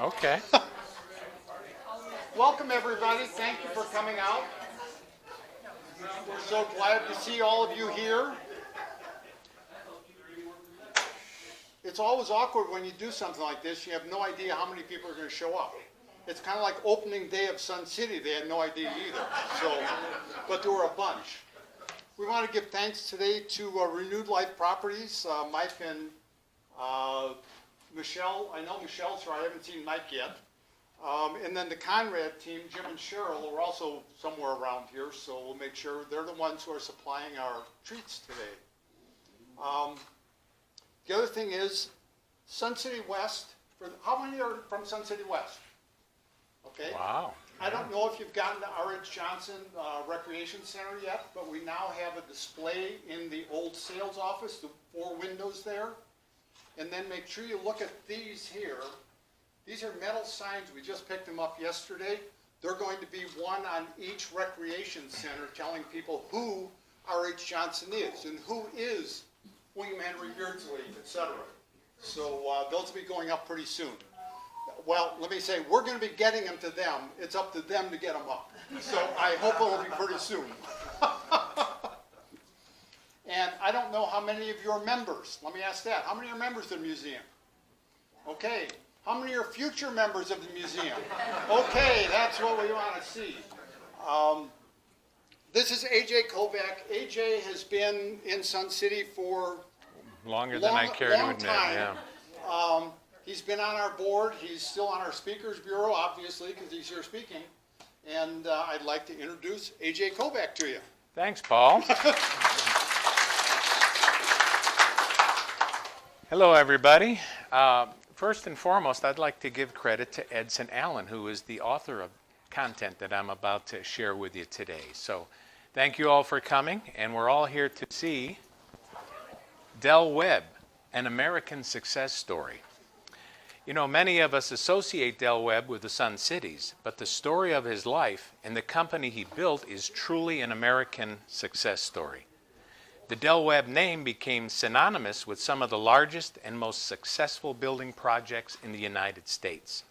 Okay. Welcome, everybody. Thank you for coming out. We're so glad to see all of you here. It's always awkward when you do something like this. You have no idea how many people are going to show up. It's kind of like opening day of Sun City. They had no idea either. But there were a bunch. We want to give thanks today to Renewed Life Properties, Mike and Michelle. I know Michelle's here. I haven't seen Mike yet. And then the Conrad team, Jim and Cheryl, are also somewhere around here, so we'll make sure they're the ones who are supplying our treats today. The other thing is, Sun City West, how many are from Sun City West? Okay. Wow. I don't know if you've gotten to R.H. Johnson Recreation Center yet, but we now have a display in the old sales office, the 4 windows there. And then make sure you look at these here. These are metal signs. We just picked them up yesterday. They're going to be one on each recreation center telling people who R.H. Johnson is and who is William Henry Beardsley, etc. So those will be going up pretty soon. Well, let me say, we're going to be getting them to them. It's up to them to get them up. So I hope it will be pretty soon. And I don't know how many of you are members. Let me ask that. How many are members of the museum? Okay. How many are future members of the museum? Okay, that's what we want to see. This is A.J. Kovac. A.J. has been in Sun City for longer than I care to admit. Yeah. He's been on our board. He's still on our speakers bureau, obviously, because he's here speaking. And I'd like to introduce A.J. Kovac to you. Thanks, Paul. Hello, everybody. First and foremost, I'd like to give credit to Edson Allen, who is the author of content that I'm about to share with you today. So thank you all for coming, and we're all here to see Del Webb, an American success story. You know, many of us associate Del Webb with the Sun Cities, but the story of his life and the company he built is truly an American success story. The Del Webb name became synonymous with some of the largest and most successful building projects in the United States.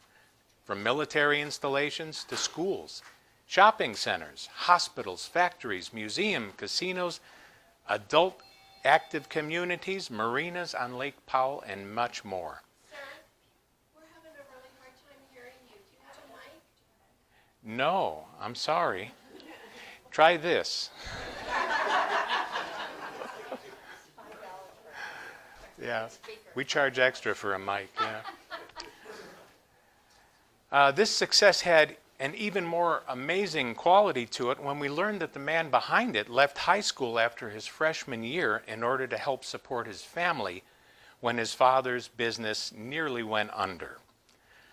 From military installations to schools, shopping centers, hospitals, factories, museums, casinos, adult active communities, marinas on Lake Powell, and much more. Sir, we're having a really hard time hearing you. Do you have a mic? No, I'm sorry. Try this. Yeah, we charge extra for a mic, yeah. This success had an even more amazing quality to it when we learned that the man behind it left high school after his freshman year in order to help support his family when his father's business nearly went under.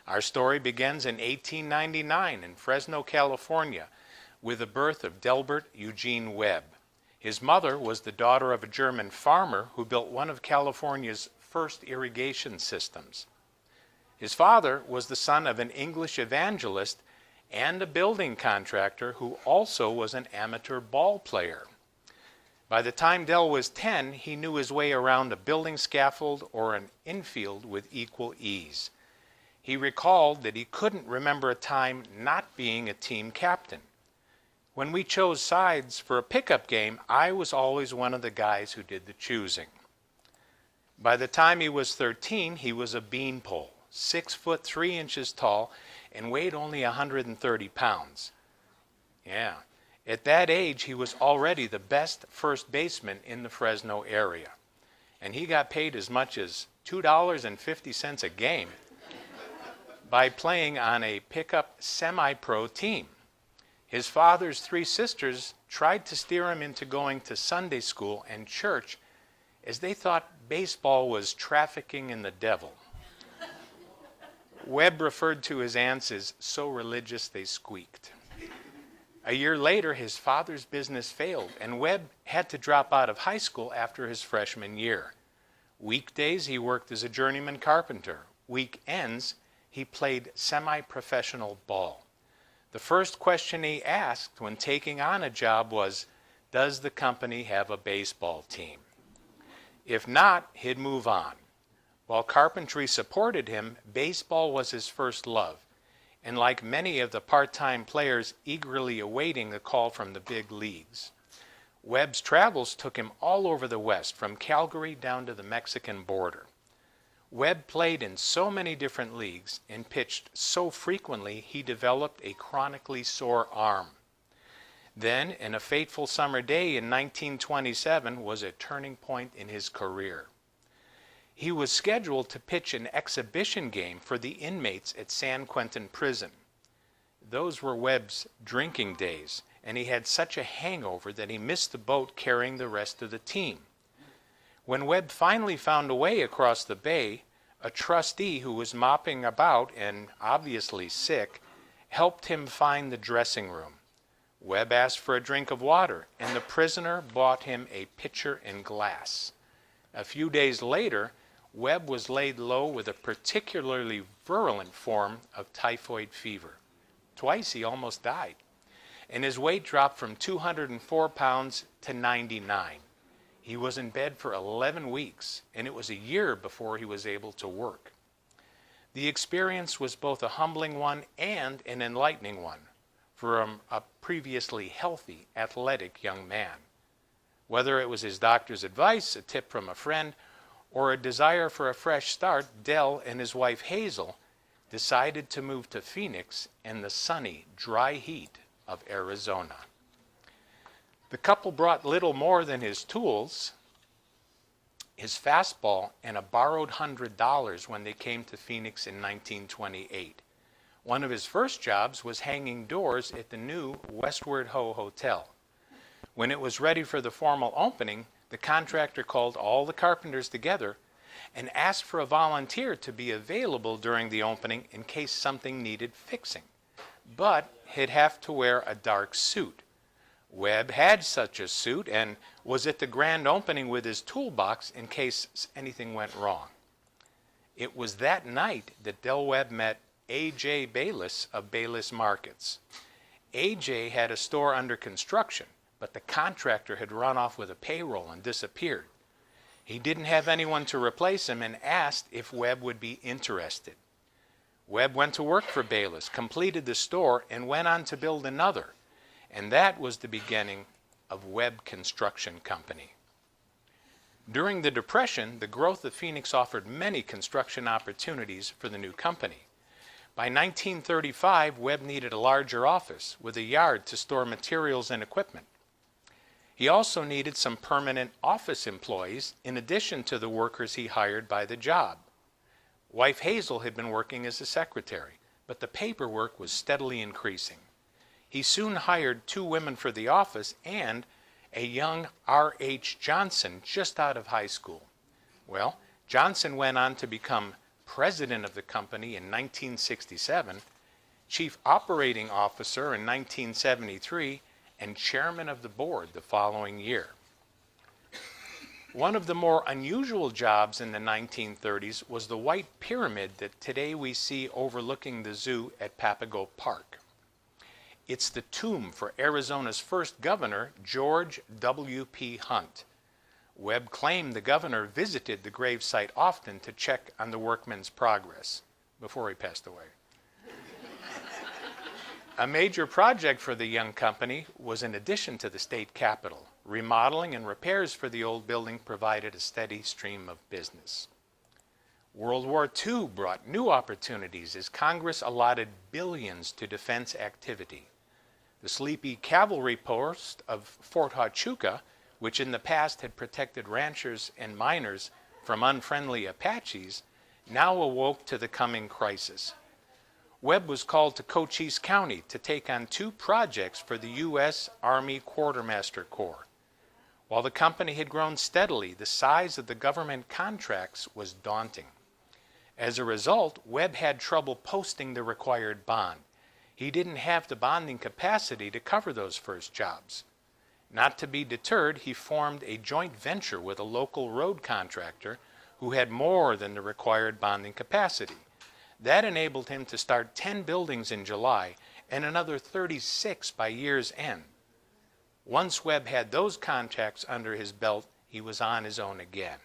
Our story begins in 1899 in Fresno, California, with the birth of Delbert Eugene Webb. His mother was the daughter of a German farmer who built one of California's first irrigation systems. His father was the son of an English evangelist and a building contractor who also was an amateur ball player. By the time Del was 10, he knew his way around a building scaffold or an infield with equal ease. He recalled that he couldn't remember a time not being a team captain. When we chose sides for a pickup game, I was always one of the guys who did the choosing. By the time he was 13, he was a beanpole, 6 foot 3 inches tall, and weighed only 130 pounds. Yeah, at that age, he was already the best first baseman in the Fresno area. And he got paid as much as $2.50 a game by playing on a pickup semi-pro team. His father's 3 sisters tried to steer him into going to Sunday school and church as they thought baseball was trafficking in the devil. Webb referred to his aunts as so religious they squeaked. A year later, his father's business failed, and Webb had to drop out of high school after his freshman year. Weekdays, he worked as a journeyman carpenter. Weekends, he played semi-professional ball. The first question he asked when taking on a job was, does the company have a baseball team? If not, he'd move on. While carpentry supported him, baseball was his first love, and like many of the part-time players eagerly awaiting the call from the big leagues. Webb's travels took him all over the West, from Calgary down to the Mexican border. Webb played in so many different leagues and pitched so frequently he developed a chronically sore arm. Then, in a fateful summer day in 1927 was a turning point in his career. He was scheduled to pitch an exhibition game for the inmates at San Quentin Prison. Those were Webb's drinking days, and he had such a hangover that he missed the boat carrying the rest of the team. When Webb finally found a way across the bay, a trustee who was mopping about and obviously sick helped him find the dressing room. Webb asked for a drink of water, and the prisoner bought him a pitcher and glass. A few days later, Webb was laid low with a particularly virulent form of typhoid fever. Twice he almost died, and his weight dropped from 204 pounds to 99. He was in bed for 11 weeks, and it was a year before he was able to work. The experience was both a humbling one and an enlightening one for a previously healthy, athletic young man. Whether it was his doctor's advice, a tip from a friend, or a desire for a fresh start, Dell and his wife Hazel decided to move to Phoenix in the sunny, dry heat of Arizona. The couple brought little more than his tools, his fastball, and a borrowed $100 when they came to Phoenix in 1928. One of his first jobs was hanging doors at the new Westward Ho Hotel. When it was ready for the formal opening, the contractor called all the carpenters together and asked for a volunteer to be available during the opening in case something needed fixing. But he'd have to wear a dark suit. Webb had such a suit and was at the grand opening with his toolbox in case anything went wrong. It was that night that Del Webb met A.J. Bayless of Bayless Markets. A.J. had a store under construction, but the contractor had run off with a payroll and disappeared. He didn't have anyone to replace him and asked if Webb would be interested. Webb went to work for Bayless, completed the store, and went on to build another. And that was the beginning of Webb Construction Company. During the Depression, the growth of Phoenix offered many construction opportunities for the new company. By 1935, Webb needed a larger office with a yard to store materials and equipment. He also needed some permanent office employees in addition to the workers he hired by the job. Wife Hazel had been working as a secretary, but the paperwork was steadily increasing. He soon hired 2 women for the office and a young R.H. Johnson just out of high school. Well, Johnson went on to become president of the company in 1967, chief operating officer in 1973, and chairman of the board the following year. One of the more unusual jobs in the 1930s was the white pyramid that today we see overlooking the zoo at Papago Park. It's the tomb for Arizona's first governor, George W.P. Hunt. Webb claimed the governor visited the gravesite often to check on the workmen's progress before he passed away. A major project for the young company was in addition to the state capitol. Remodeling and repairs for the old building provided a steady stream of business. World War II brought new opportunities as Congress allotted billions to defense activity. The sleepy cavalry post of Fort Huachuca, which in the past had protected ranchers and miners from unfriendly Apaches, now awoke to the coming crisis. Webb was called to Cochise County to take on 2 projects for the U.S. Army Quartermaster Corps. While the company had grown steadily, the size of the government contracts was daunting. As a result, Webb had trouble posting the required bond. He didn't have the bonding capacity to cover those first jobs. Not to be deterred, he formed a joint venture with a local road contractor who had more than the required bonding capacity. That enabled him to start 10 buildings in July and another 36 by year's end. Once Webb had those contracts under his belt, he was on his own again.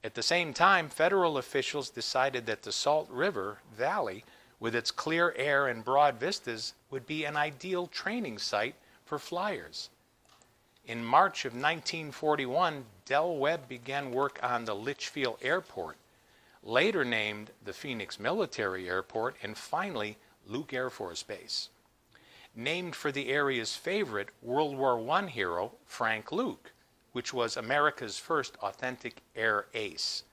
At the same time, federal officials decided that the Salt River Valley, with its clear air and broad vistas, would be an ideal training site for flyers. In March of 1941, Del Webb began work on the Litchfield Airport, later named the Phoenix Military Airport, and finally Luke Air Force Base. Named for the area's favorite World War I hero, Frank Luke, which was America's first authentic air ace.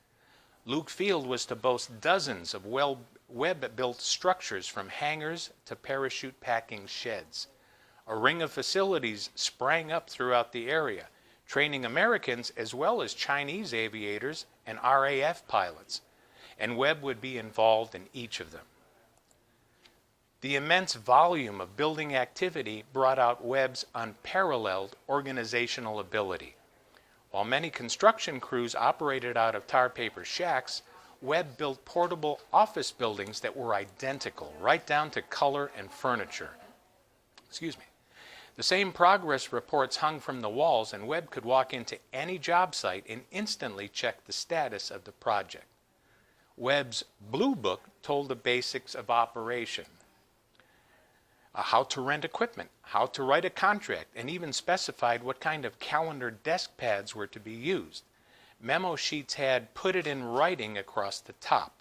Luke Field was to boast dozens of Webb-built structures, from hangars to parachute packing sheds. A ring of facilities sprang up throughout the area, training Americans as well as Chinese aviators and RAF pilots, and Webb would be involved in each of them. The immense volume of building activity brought out Webb's unparalleled organizational ability. While many construction crews operated out of tar paper shacks, Webb built portable office buildings that were identical, right down to color and furniture. Excuse me. The same progress reports hung from the walls, and Webb could walk into any job site and instantly check the status of the project. Webb's Blue Book told the basics of operation, how to rent equipment, how to write a contract, and even specified what kind of calendar desk pads were to be used. Memo sheets had "put it in writing" across the top.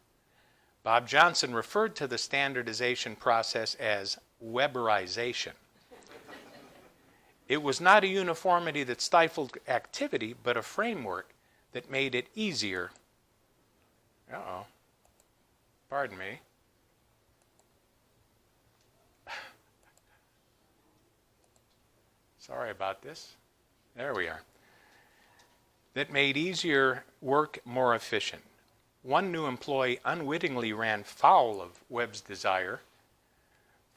Bob Johnson referred to the standardization process as Webberization. It was not a uniformity that stifled activity, but a framework that made it easier. Pardon me. Sorry about this. There we are. That made easier work more efficient. One new employee unwittingly ran foul of Webb's desire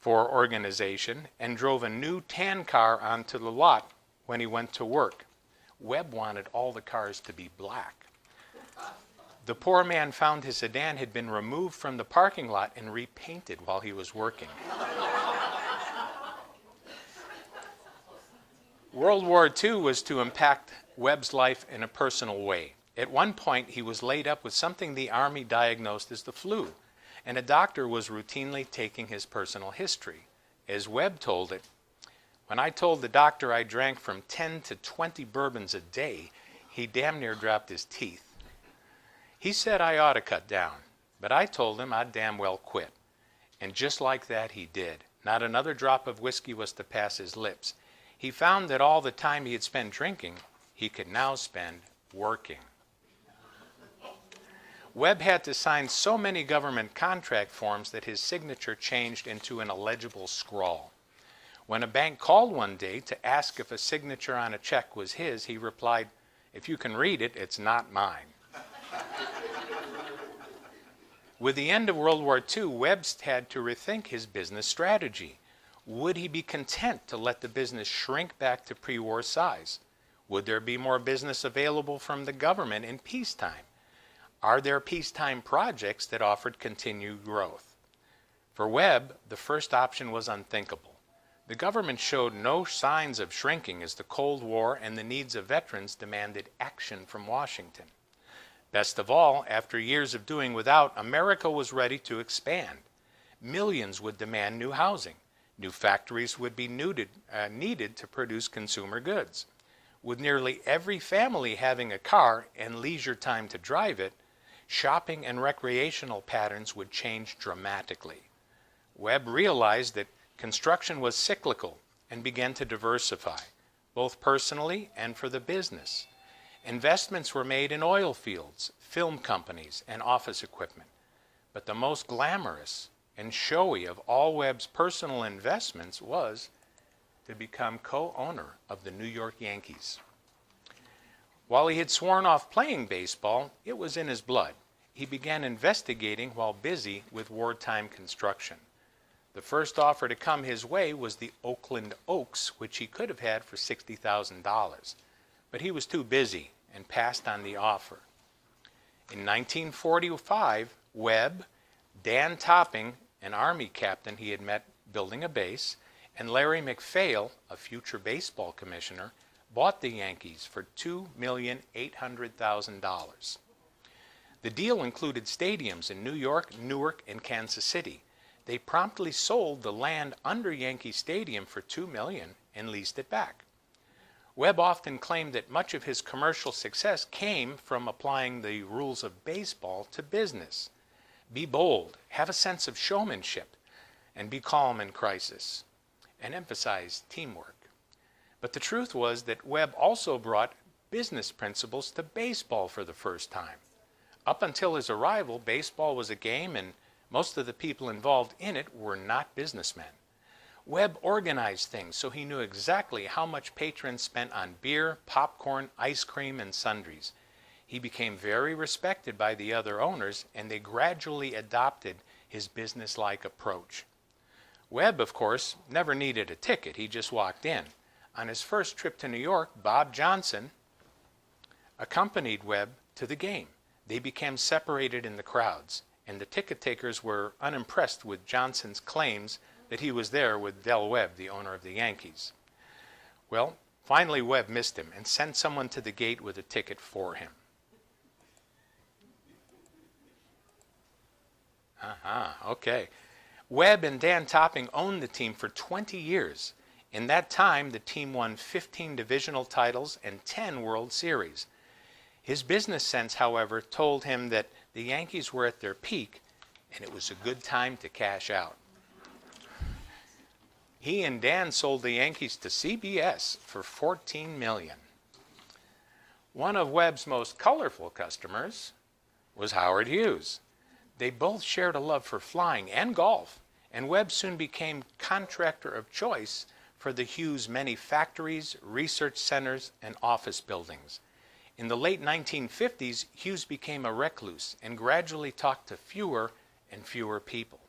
for organization and drove a new tan car onto the lot when he went to work. Webb wanted all the cars to be black. The poor man found his sedan had been removed from the parking lot and repainted while he was working. World War II was to impact Webb's life in a personal way. At one point, he was laid up with something the Army diagnosed as the flu, and a doctor was routinely taking his personal history. As Webb told it, "When I told the doctor I drank from 10 to 20 bourbons a day, he damn near dropped his teeth. He said I ought to cut down, but I told him I'd damn well quit. And just like that, he did. Not another drop of whiskey was to pass his lips. He found that all the time he had spent drinking, he could now spend working." Webb had to sign so many government contract forms that his signature changed into an illegible scrawl. When a bank called one day to ask if a signature on a check was his, he replied, "If you can read it, it's not mine." With the end of World War II, Webb had to rethink his business strategy. Would he be content to let the business shrink back to pre-war size? Would there be more business available from the government in peacetime? Are there peacetime projects that offered continued growth? For Webb, the first option was unthinkable. The government showed no signs of shrinking as the Cold War and the needs of veterans demanded action from Washington. Best of all, after years of doing without, America was ready to expand. Millions would demand new housing. New factories would be needed to produce consumer goods. With nearly every family having a car and leisure time to drive it, shopping and recreational patterns would change dramatically. Webb realized that construction was cyclical and began to diversify, both personally and for the business. Investments were made in oil fields, film companies, and office equipment. But the most glamorous and showy of all Webb's personal investments was to become co-owner of the New York Yankees. While he had sworn off playing baseball, it was in his blood. He began investigating while busy with wartime construction. The first offer to come his way was the Oakland Oaks, which he could have had for $60,000. But he was too busy and passed on the offer. In 1945, Webb, Dan Topping, an Army captain he had met building a base, and Larry McPhail, a future baseball commissioner, bought the Yankees for $2,800,000. The deal included stadiums in New York, Newark, and Kansas City. They promptly sold the land under Yankee Stadium for $2 million and leased it back. Webb often claimed that much of his commercial success came from applying the rules of baseball to business. Be bold, have a sense of showmanship, and be calm in crisis, and emphasize teamwork. But the truth was that Webb also brought business principles to baseball for the first time. Up until his arrival, baseball was a game, and most of the people involved in it were not businessmen. Webb organized things so he knew exactly how much patrons spent on beer, popcorn, ice cream, and sundries. He became very respected by the other owners, and they gradually adopted his business-like approach. Webb, of course, never needed a ticket. He just walked in. On his first trip to New York, Bob Johnson accompanied Webb to the game. They became separated in the crowds, and the ticket takers were unimpressed with Johnson's claims that he was there with Del Webb, the owner of the Yankees. Well, finally Webb missed him and sent someone to the gate with a ticket for him. Okay. Webb and Dan Topping owned the team for 20 years. In that time, the team won 15 divisional titles and 10 World Series. His business sense, however, told him that the Yankees were at their peak and it was a good time to cash out. He and Dan sold the Yankees to CBS for $14 million. One of Webb's most colorful customers was Howard Hughes. They both shared a love for flying and golf, and Webb soon became contractor of choice for the Hughes' many factories, research centers, and office buildings. In the late 1950s, Hughes became a recluse and gradually talked to fewer and fewer people.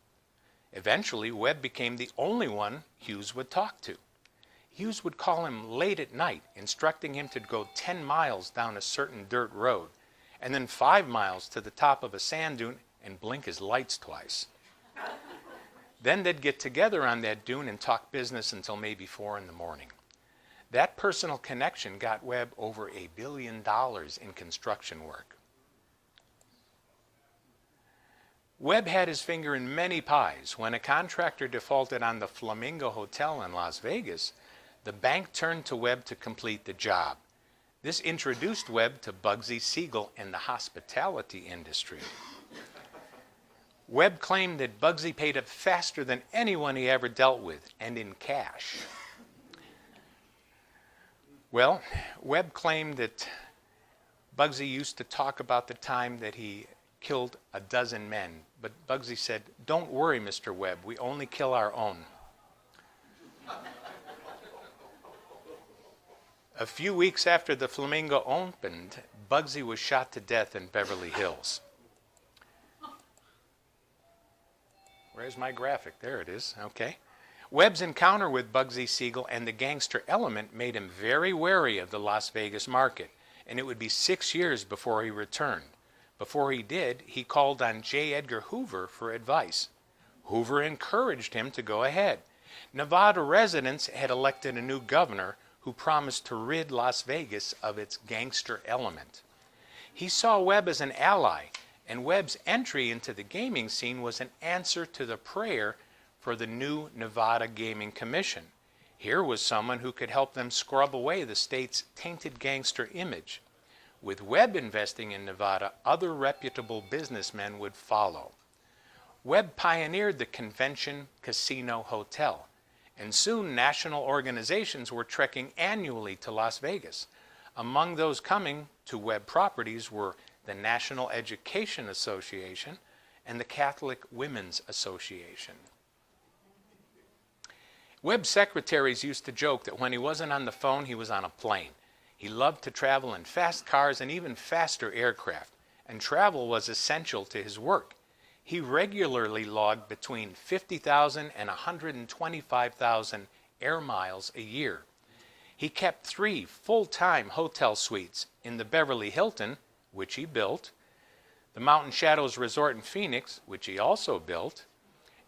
Eventually, Webb became the only one Hughes would talk to. Hughes would call him late at night, instructing him to go 10 miles down a certain dirt road, and then 5 miles to the top of a sand dune and blink his lights twice. Then they'd get together on that dune and talk business until maybe 4 in the morning. That personal connection got Webb over $1 billion in construction work. Webb had his finger in many pies. When a contractor defaulted on the Flamingo Hotel in Las Vegas, the bank turned to Webb to complete the job. This introduced Webb to Bugsy Siegel in the hospitality industry. Webb claimed that Bugsy paid up faster than anyone he ever dealt with, and in cash. Well, Webb claimed that Bugsy used to talk about the time that he killed a dozen men, but Bugsy said, "Don't worry, Mr. Webb, we only kill our own." A few weeks after the Flamingo opened, Bugsy was shot to death in Beverly Hills. Where's my graphic? There it is. Okay. Webb's encounter with Bugsy Siegel and the gangster element made him very wary of the Las Vegas market, and it would be 6 years before he returned. Before he did, he called on J. Edgar Hoover for advice. Hoover encouraged him to go ahead. Nevada residents had elected a new governor who promised to rid Las Vegas of its gangster element. He saw Webb as an ally, and Webb's entry into the gaming scene was an answer to the prayer for the new Nevada Gaming Commission. Here was someone who could help them scrub away the state's tainted gangster image. With Webb investing in Nevada, other reputable businessmen would follow. Webb pioneered the Convention Casino Hotel, and soon national organizations were trekking annually to Las Vegas. Among those coming to Webb properties were the National Education Association and the Catholic Women's Association. Webb's secretaries used to joke that when he wasn't on the phone, he was on a plane. He loved to travel in fast cars and even faster aircraft, and travel was essential to his work. He regularly logged between 50,000 and 125,000 air miles a year. He kept 3 full-time hotel suites in the Beverly Hilton, which he built, the Mountain Shadows Resort in Phoenix, which he also built,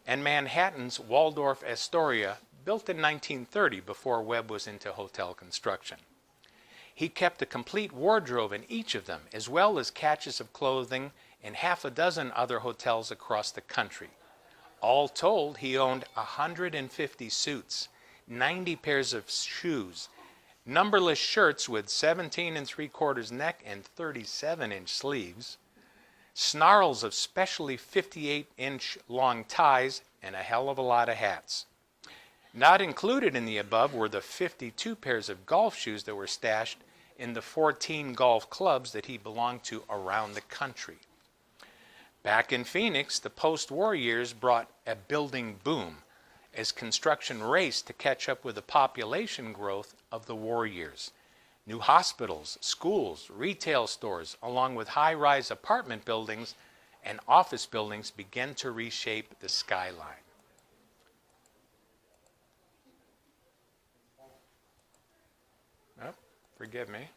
and Manhattan's Waldorf Astoria, built in 1930 before Webb was into hotel construction. He kept a complete wardrobe in each of them, as well as catches of clothing and half a dozen other hotels across the country. All told, he owned 150 suits, 90 pairs of shoes, numberless shirts with 17 3/4 neck and 37-inch sleeves, snarls of specially 58-inch long ties, and a hell of a lot of hats. Not included in the above were the 52 pairs of golf shoes that were stashed in the 14 golf clubs that he belonged to around the country. Back in Phoenix, the post-war years brought a building boom as construction raced to catch up with the population growth of the war years. New hospitals, schools, retail stores, along with high-rise apartment buildings and office buildings began to reshape the skyline. Oh, forgive me.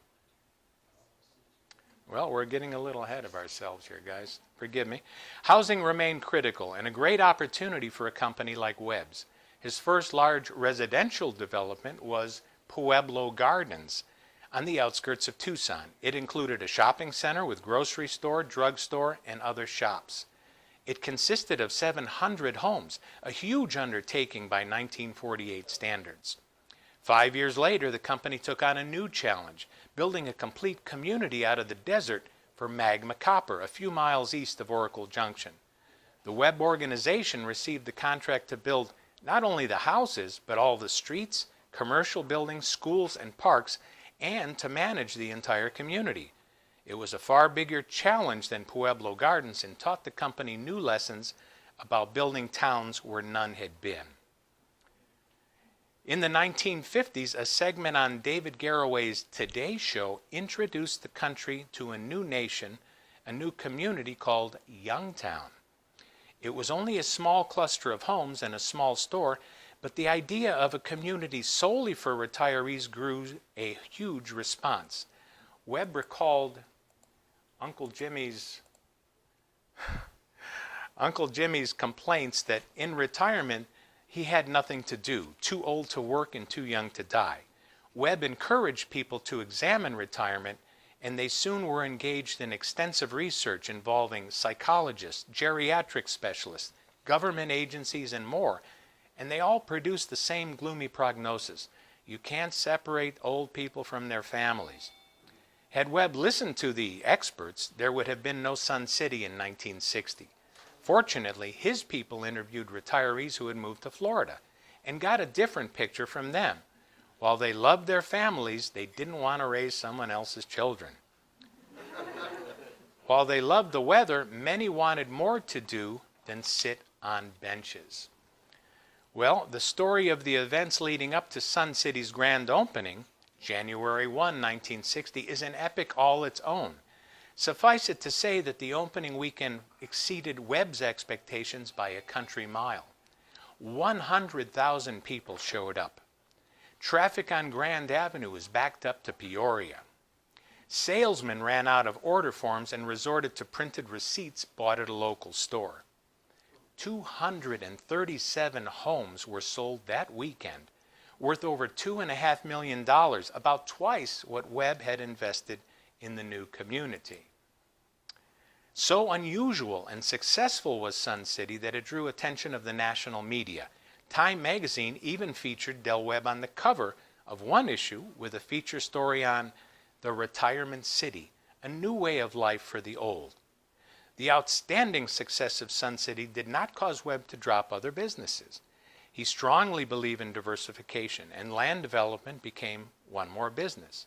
Well, we're getting a little ahead of ourselves here, guys. Forgive me. Housing remained critical and a great opportunity for a company like Webb's. His first large residential development was Pueblo Gardens on the outskirts of Tucson. It included a shopping center with grocery store, drugstore, and other shops. It consisted of 700 homes, a huge undertaking by 1948 standards. 5 years later, the company took on a new challenge, building a complete community out of the desert for Magma Copper, a few miles east of Oracle Junction. The Webb organization received the contract to build not only the houses, but all the streets, commercial buildings, schools, and parks, and to manage the entire community. It was a far bigger challenge than Pueblo Gardens and taught the company new lessons about building towns where none had been. In the 1950s, a segment on David Garroway's Today Show introduced the country to a new nation, a new community called Youngtown. It was only a small cluster of homes and a small store, but the idea of a community solely for retirees grew a huge response. Webb recalled Uncle Jimmy's complaints that in retirement he had nothing to do, too old to work and too young to die. Webb encouraged people to examine retirement, and they soon were engaged in extensive research involving psychologists, geriatric specialists, government agencies, and more, and they all produced the same gloomy prognosis. You can't separate old people from their families. Had Webb listened to the experts, there would have been no Sun City in 1960. Fortunately, his people interviewed retirees who had moved to Florida and got a different picture from them. While they loved their families, they didn't want to raise someone else's children. While they loved the weather, many wanted more to do than sit on benches. Well, the story of the events leading up to Sun City's grand opening, January 1, 1960, is an epic all its own. Suffice it to say that the opening weekend exceeded Webb's expectations by a country mile. 100,000 people showed up. Traffic on Grand Avenue was backed up to Peoria. Salesmen ran out of order forms and resorted to printed receipts bought at a local store. 237 homes were sold that weekend, worth over $2.5 million, about twice what Webb had invested in the new community. So unusual and successful was Sun City that it drew attention of the national media. Time magazine even featured Del Webb on the cover of one issue with a feature story on the retirement city, a new way of life for the old. The outstanding success of Sun City did not cause Webb to drop other businesses. He strongly believed in diversification, and land development became one more business.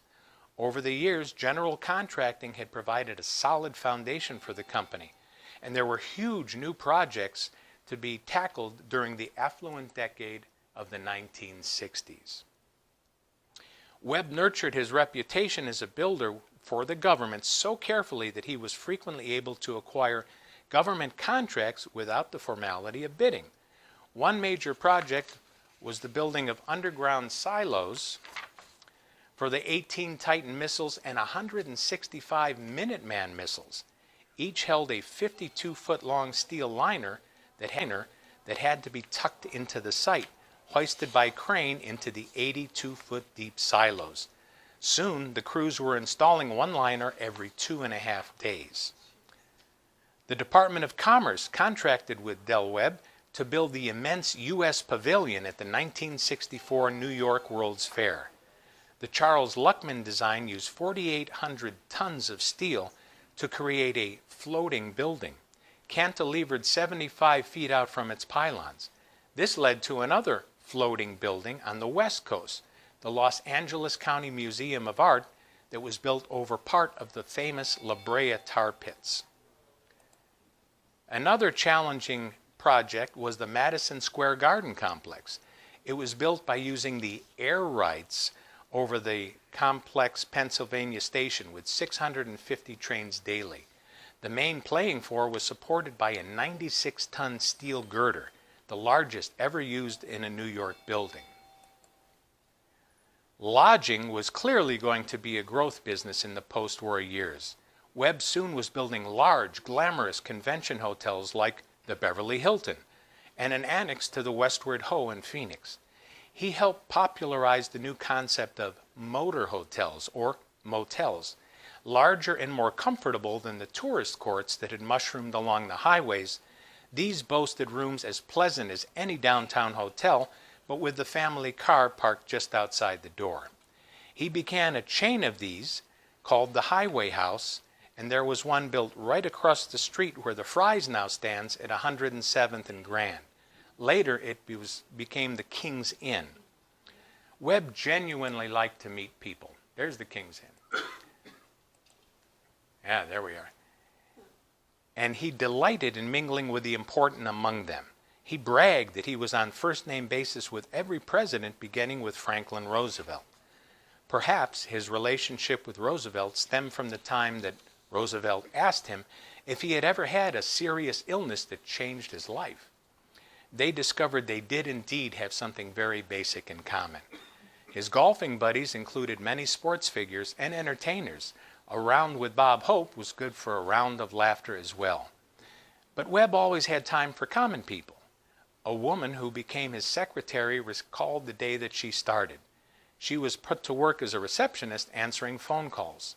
Over the years, general contracting had provided a solid foundation for the company, and there were huge new projects to be tackled during the affluent decade of the 1960s. Webb nurtured his reputation as a builder for the government so carefully that he was frequently able to acquire government contracts without the formality of bidding. One major project was the building of underground silos for the 18 Titan missiles and 165 Minuteman missiles. Each held a 52-foot-long steel liner that had to be tucked into the site, hoisted by crane into the 82-foot-deep silos. Soon, the crews were installing one liner every 2.5 days. The Department of Commerce contracted with Del Webb to build the immense U.S. Pavilion at the 1964 New York World's Fair. The Charles Luckman design used 4,800 tons of steel to create a floating building, cantilevered 75 feet out from its pylons. This led to another floating building on the West Coast, the Los Angeles County Museum of Art, that was built over part of the famous La Brea tar pits. Another challenging project was the Madison Square Garden complex. It was built by using the air rights over the complex Pennsylvania station with 650 trains daily. The main playing floor was supported by a 96-ton steel girder, the largest ever used in a New York building. Lodging was clearly going to be a growth business in the post-war years. Webb soon was building large, glamorous convention hotels like the Beverly Hilton and an annex to the Westward Ho in Phoenix. He helped popularize the new concept of motor hotels or motels, larger and more comfortable than the tourist courts that had mushroomed along the highways. These boasted rooms as pleasant as any downtown hotel, but with the family car parked just outside the door. He began a chain of these called the Highway House, and there was one built right across the street where the Fry's now stands at 107th and Grand. Later it became the King's Inn. Webb genuinely liked to meet people. There's the King's Inn. Yeah, there we are. And he delighted in mingling with the important among them. He bragged that he was on first-name basis with every president, beginning with Franklin Roosevelt. Perhaps his relationship with Roosevelt stemmed from the time that Roosevelt asked him if he had ever had a serious illness that changed his life. They discovered they did indeed have something very basic in common. His golfing buddies included many sports figures and entertainers. A round with Bob Hope was good for a round of laughter as well. But Webb always had time for common people. A woman who became his secretary recalled the day that she started. She was put to work as a receptionist answering phone calls.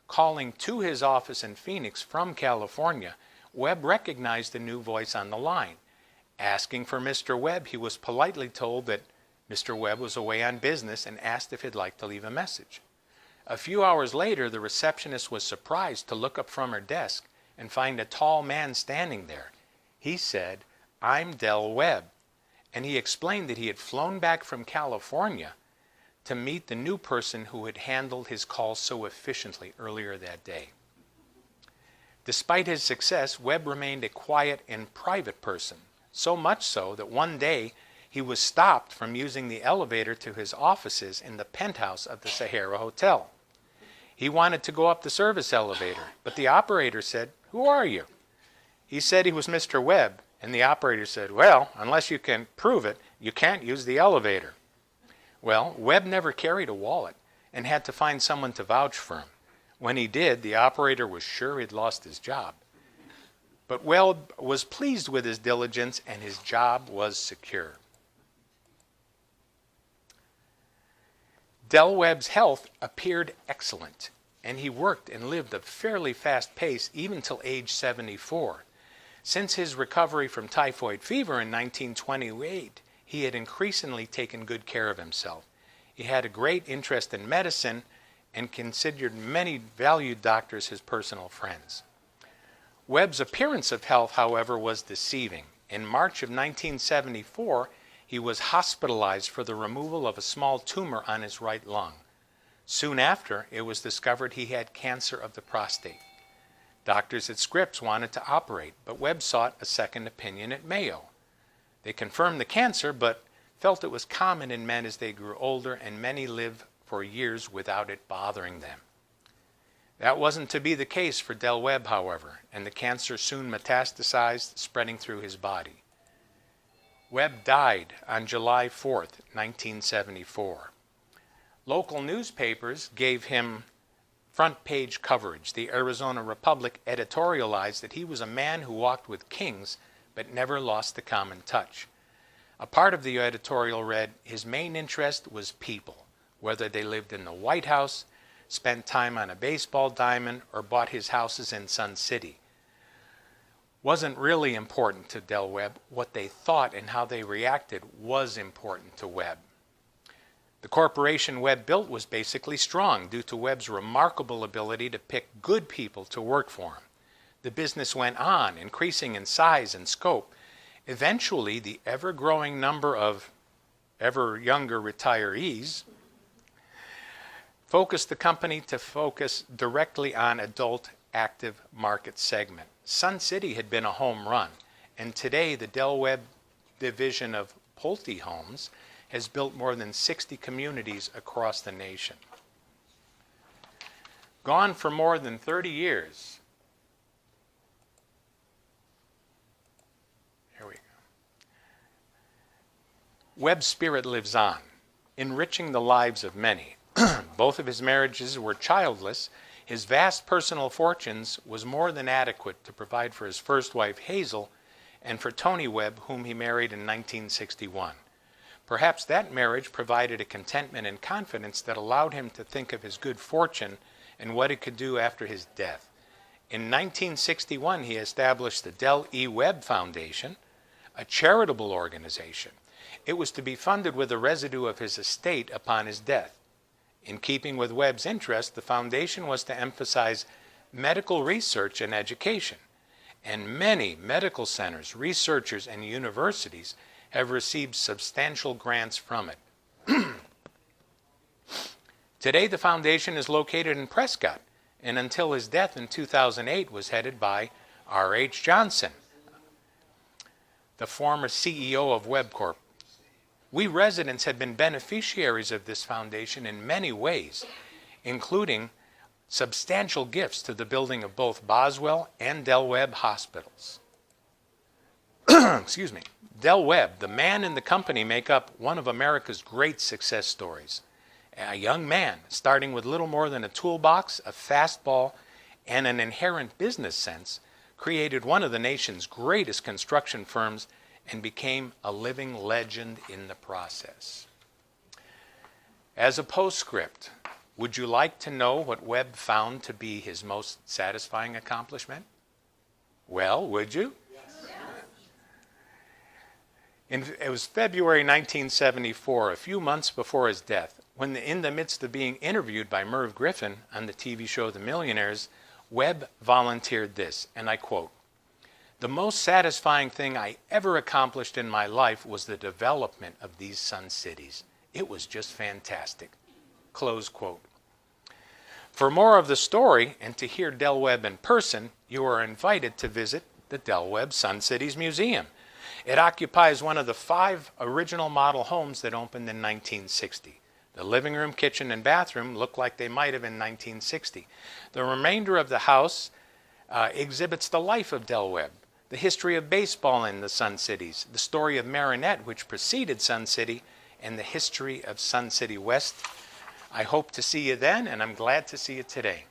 Calling to his office in Phoenix from California, Webb recognized a new voice on the line. Asking for Mr. Webb, he was politely told that Mr. Webb was away on business and asked if he'd like to leave a message. A few hours later, the receptionist was surprised to look up from her desk and find a tall man standing there. He said, "I'm Del Webb," and he explained that he had flown back from California to meet the new person who had handled his calls so efficiently earlier that day. Despite his success, Webb remained a quiet and private person, so much so that one day he was stopped from using the elevator to his offices in the penthouse of the Sahara Hotel. He wanted to go up the service elevator, but the operator said, "Who are you?" He said he was Mr. Webb, and the operator said, "Well, unless you can prove it, you can't use the elevator." Well, Webb never carried a wallet and had to find someone to vouch for him. When he did, the operator was sure he'd lost his job. But Webb was pleased with his diligence, and his job was secure. Del Webb's health appeared excellent, and he worked and lived a fairly fast pace even till age 74. Since his recovery from typhoid fever in 1928, he had increasingly taken good care of himself. He had a great interest in medicine and considered many valued doctors his personal friends. Webb's appearance of health, however, was deceiving. In March of 1974, he was hospitalized for the removal of a small tumor on his right lung. Soon after, it was discovered he had cancer of the prostate. Doctors at Scripps wanted to operate, but Webb sought a second opinion at Mayo. They confirmed the cancer, but felt it was common in men as they grew older, and many live for years without it bothering them. That wasn't to be the case for Del Webb, however, and the cancer soon metastasized, spreading through his body. Webb died on July 4th, 1974. Local newspapers gave him front-page coverage. The Arizona Republic editorialized that he was a man who walked with kings but never lost the common touch. A part of the editorial read, his main interest was people, whether they lived in the White House, spent time on a baseball diamond, or bought his houses in Sun City. wasn't really important to Del Webb. What they thought and how they reacted was important to Webb. The corporation Webb built was basically strong due to Webb's remarkable ability to pick good people to work for him. The business went on, increasing in size and scope. Eventually, the ever-growing number of ever-younger retirees forced the company to focus directly on adult active market segment. Sun City had been a home run, and today the Del Webb division of Pulte Homes has built more than 60 communities across the nation. Gone for more than 30 years. Here we go. Webb's spirit lives on, enriching the lives of many. Both of his marriages were childless. His vast personal fortunes was more than adequate to provide for his first wife, Hazel, and for Tony Webb, whom he married in 1961. Perhaps that marriage provided a contentment and confidence that allowed him to think of his good fortune and what it could do after his death. In 1961, he established the Del E. Webb Foundation, a charitable organization. It was to be funded with the residue of his estate upon his death. In keeping with Webb's interest, the foundation was to emphasize medical research and education, and many medical centers, researchers, and universities have received substantial grants from it. Today, the foundation is located in Prescott, and until his death in 2008 was headed by R.H. Johnson, the former CEO of Webb Corp. We residents have been beneficiaries of this foundation in many ways, including substantial gifts to the building of both Boswell and Del Webb hospitals. Excuse me. Del Webb, the man and the company make up one of America's great success stories. A young man, starting with little more than a toolbox, a fastball, and an inherent business sense, created one of the nation's greatest construction firms and became a living legend in the process. As a postscript, would you like to know what Webb found to be his most satisfying accomplishment? Well, would you? It was February 1974, a few months before his death, when in the midst of being interviewed by Merv Griffin on the TV show The Millionaires, Webb volunteered this, and I quote, "The most satisfying thing I ever accomplished in my life was the development of these Sun Cities. It was just fantastic." Close quote. For more of the story and to hear Del Webb in person, you are invited to visit the Del Webb Sun Cities Museum. It occupies one of the 5 original model homes that opened in 1960. The living room, kitchen, and bathroom look like they might have in 1960. The remainder of the house exhibits the life of Del Webb, the history of baseball in the Sun Cities, the story of Marinette, which preceded Sun City, and the history of Sun City West. I hope to see you then, and I'm glad to see you today.